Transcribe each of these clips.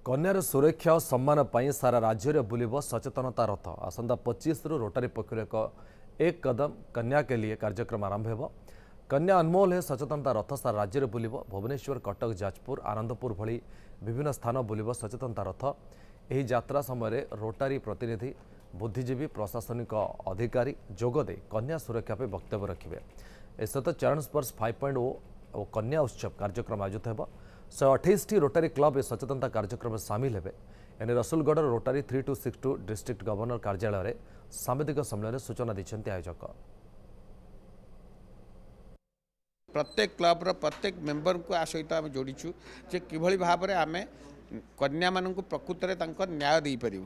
कन्यार सुरक्षा और सम्मान पर सारा राज्य में बुलब सचेतनता रथ आसंता 25 रु रोटारी पक्ष एक कदम कन्या के लिए कार्यक्रम आरंभ हो। कन्या अनमोल है सचेतनता रथ सारा राज्य में बुलब भुवनेश्वर कटक जाजपुर आनंदपुर भली विभिन्न स्थान बुलब सचेतनता रथ। यह यात्रा समय रोटारी प्रतिनिधि बुद्धिजीवी प्रशासनिक अधिकारी जोगदे कन्या सुरक्षा पर वक्तव्य रखिए। सहित चरण स्पर्श 5.0 और कन्या उत्सव कार्यक्रम आयोजित हो। 128 रोटारी क्लब ए सचेतनता कार्यक्रम में सामिल हेबे। एने रसुलगढ़ रोटारी 3262 डिस्ट्रिक्ट गवर्नर कार्यालय में सांबादिक सम्मेलन सूचना दैछन्ति आयोजक। प्रत्येक क्लब प्रत्येक मेंबर को आ सहित आम जोड़ीचु जे किभली भाव में आम कन्या मान प्रकृत में न्याय दे पारू।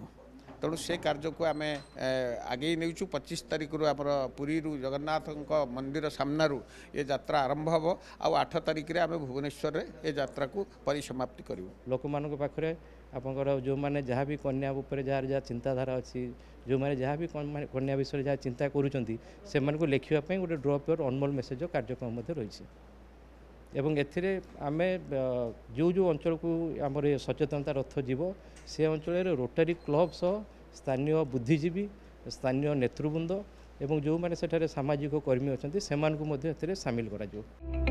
तेणु से कार्य को आम आगे नहीं 25 तारीख रु आमर पुरी जगन्नाथ मंदिर सामनारू ये यात्रा आरंभ हो। 8 तारीख रे आम भुवनेश्वर ये यात्रा को परिसमाप्ति करूँ। लोक मान पाखे आपंकर जो मैंने जहाँ भी कन्या उपर जहाँ चिंताधारा अच्छी जो मैंने जहाँ भी कन्या विषय जहाँ चिंता करुँच से लिखापी गोटे ड्रॉप योर अनमोल मेसेज कार्यक्रम रही एवं एथिरे आमे जो जो अंचल को आमर सचेतनता रथ जीव से अंचल रोटारी क्लब सह स्थानीय बुद्धिजीवी स्थानीय नेतृवृंद एवं जो मैंने सेठारे सामाजिक कर्मी अच्छा से सामिल करा।